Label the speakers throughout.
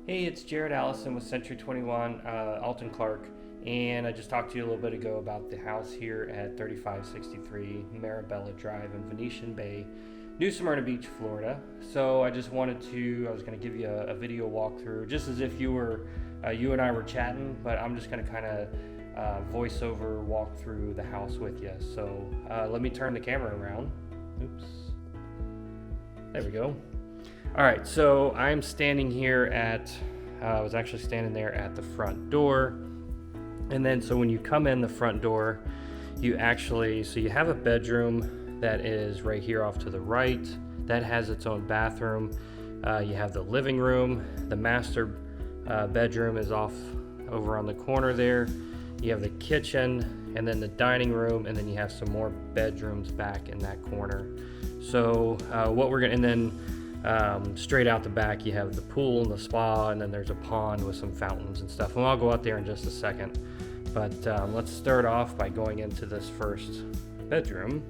Speaker 1: Hey, it's Jared Allison with Century 21, Alton Clark, and I just talked to you a little bit ago about the house here at 3563 Maribella Drive in Venetian Bay, New Smyrna Beach, Florida. So I was going to give you a video walkthrough, just as if you and I were chatting, but I'm just going to kind of voiceover walk through the house with you. So let me turn the camera around. Oops. There we go. All right, so I'm standing here I was actually standing there at the front door. And then, so when you come in the front door, you have a bedroom that is right here off to the right. That has its own bathroom. You have the living room. The master bedroom is off over on the corner there. You have the kitchen, and then the dining room, and then you have some more bedrooms back in that corner. So straight out the back, you have the pool and the spa, and then there's a pond with some fountains and stuff. And I'll go out there in just a second. But let's start off by going into this first bedroom.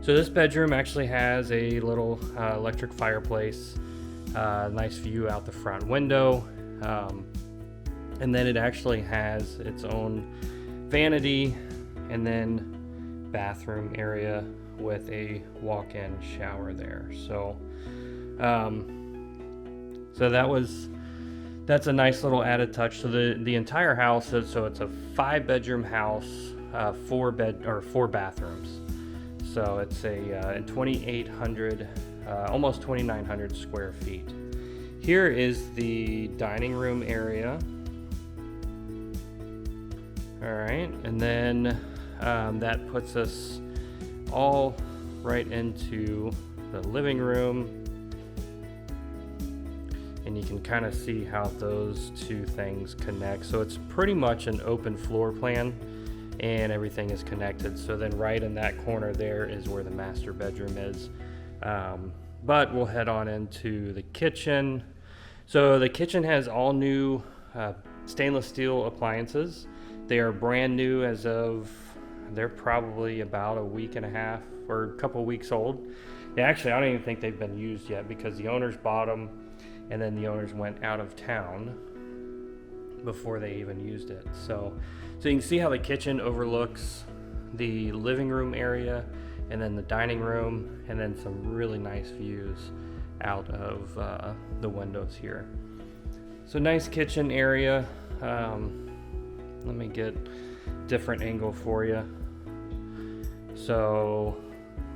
Speaker 1: So this bedroom actually has a little electric fireplace, nice view out the front window. And then it actually has its own vanity and then bathroom area with a walk-in shower there. So that's a nice little added touch. So the entire house it's a 5-bedroom house, 4 bathrooms. So it's a 2,800, almost 2,900 square feet. Here is the dining room area. All right, and then that puts us all right into the living room. And you can kind of see how those two things connect. So it's pretty much an open floor plan and everything is connected. So then right in that corner there is where the master bedroom is. But we'll head on into the kitchen. So the kitchen has all new stainless steel appliances. They are brand new they're probably about a week and a half or a couple weeks old. Yeah, actually, I don't even think they've been used yet because the owners bought them and then the owners went out of town before they even used it. So you can see how the kitchen overlooks the living room area and then the dining room and then some really nice views out of the windows here. So nice kitchen area. Let me get different angle for you. So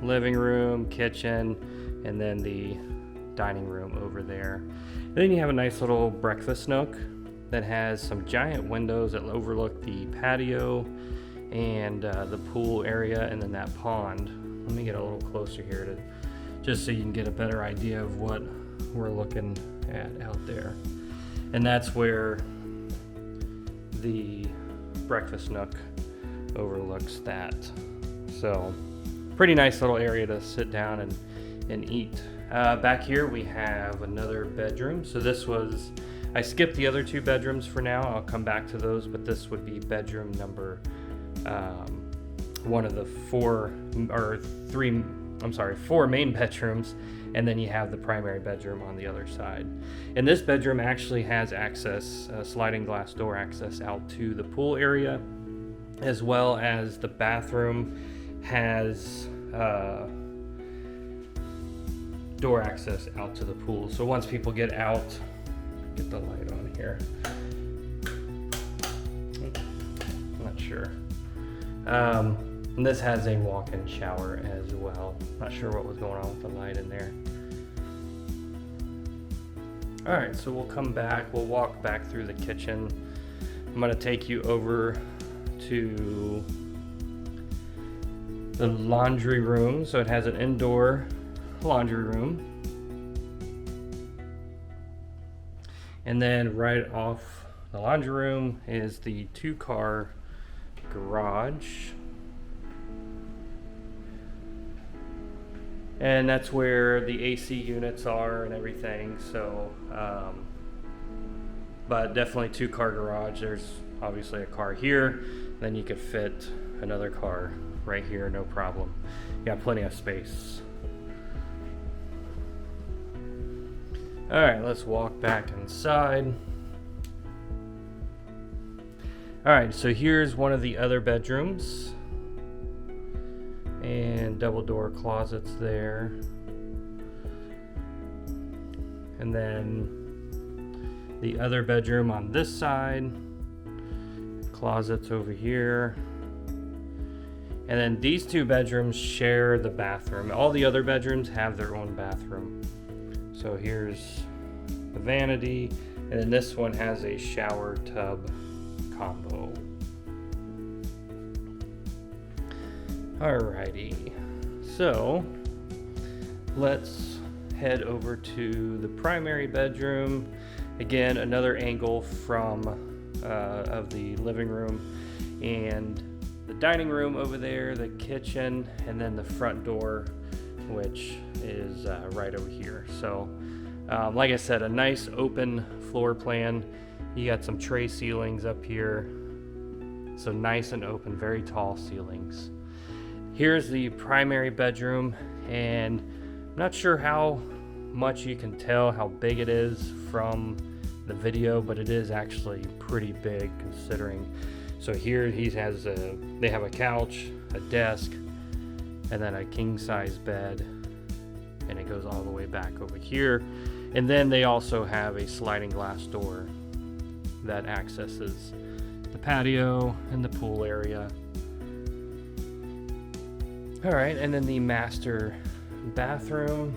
Speaker 1: living room, kitchen, and then the dining room over there. And then you have a nice little breakfast nook that has some giant windows that overlook the patio and the pool area and then that pond. Let me get a little closer here just so you can get a better idea of what we're looking at out there. And that's where the breakfast nook overlooks that. So pretty nice little area to sit down and eat. Back here we have another bedroom. So I skipped the other 2 bedrooms for now. I'll come back to those, but this would be bedroom number one of the 4 main bedrooms, and then you have the primary bedroom on the other side. And this bedroom actually has access, sliding glass door access out to the pool area, as well as the bathroom has door access out to the pool. So once people get out, get the light on here. I'm not sure. And this has a walk-in shower as well. Not sure what was going on with the light in there. All right, so we'll come back. We'll walk back through the kitchen. I'm gonna take you over to the laundry room. So it has an indoor laundry room. And then right off the laundry room is the 2-car garage. And that's where the AC units are and everything. So, but definitely 2-car garage. There's obviously a car here. Then you could fit another car right here, no problem. You got plenty of space. All right, let's walk back inside. All right, so here's one of the other bedrooms, and double door closets there. And then the other bedroom on this side, closets over here. And then these two bedrooms share the bathroom. All the other bedrooms have their own bathroom. So here's the vanity, and then this one has a shower tub combo. Alrighty, so let's head over to the primary bedroom. Again, another angle from of the living room, and the dining room over there, the kitchen, and then the front door, which is right over here. So like I said, a nice open floor plan. You got some tray ceilings up here, so nice and open, very tall ceilings. Here's the primary bedroom, and I'm not sure how much you can tell how big it is from the video, but it is actually pretty big considering. So here they have a couch, a desk, and then a king size bed, and it goes all the way back over here. And then they also have a sliding glass door that accesses the patio and the pool area. All right, and then the master bathroom.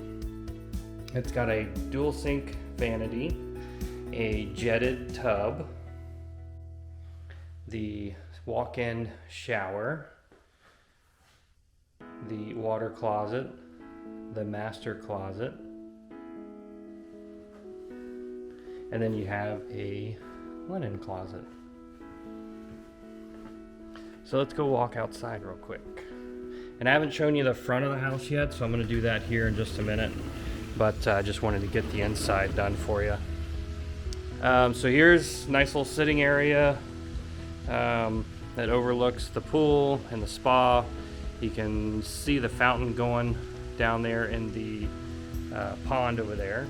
Speaker 1: It's got a dual sink vanity, a jetted tub, the walk-in shower, the water closet, the master closet, and then you have a linen closet. So let's go walk outside real quick. And I haven't shown you the front of the house yet, so I'm going to do that here in just a minute. But I just wanted to get the inside done for you. So here's a nice little sitting area that overlooks the pool and the spa. You can see the fountain going down there in the pond over there.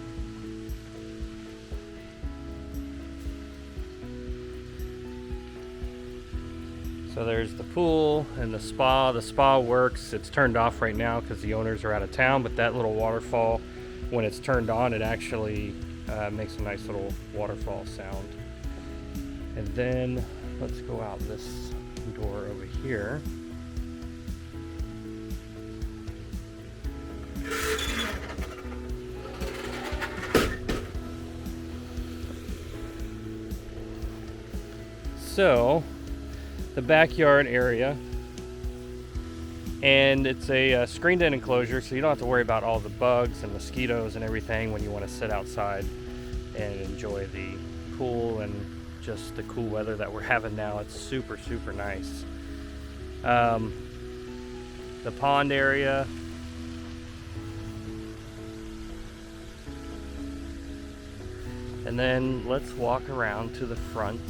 Speaker 1: So there's the pool and the spa. The spa works. It's turned off right now because the owners are out of town, but that little waterfall, when it's turned on, it actually makes a nice little waterfall sound. And then let's go out this door over here. So the backyard area, and it's a screened in enclosure, so you don't have to worry about all the bugs and mosquitoes and everything when you want to sit outside and enjoy the pool and just the cool weather that we're having now. It's super nice. The pond area, and then let's walk around to the front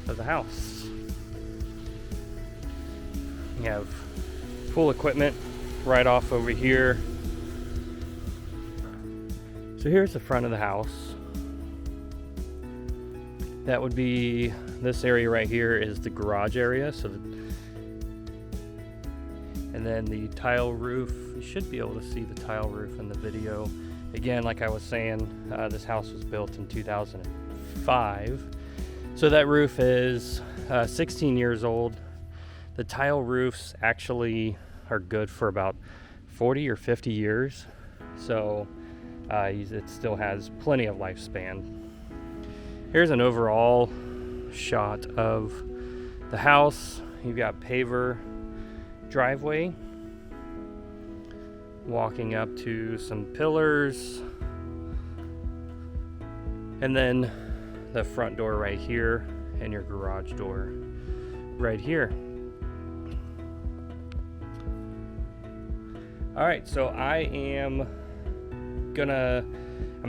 Speaker 1: of the house. You have pool equipment right off over here. So here's the front of the house. That would be, this area right here is the garage area. And then the tile roof, you should be able to see the tile roof in the video. Again, like I was saying, this house was built in 2005. So that roof is 16 years old. The tile roofs actually are good for about 40 or 50 years. So it still has plenty of lifespan. Here's an overall shot of the house. You've got paver driveway, walking up to some pillars, and then the front door right here and your garage door right here. All right, so I'm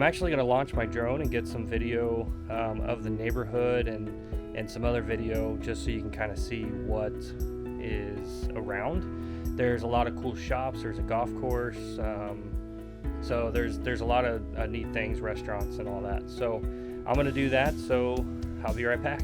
Speaker 1: actually gonna launch my drone and get some video of the neighborhood and some other video, just so you can kind of see what is around. There's a lot of cool shops. There's a golf course, So there's a lot of neat things, restaurants and all that. So I'm gonna do that. So I'll be right back.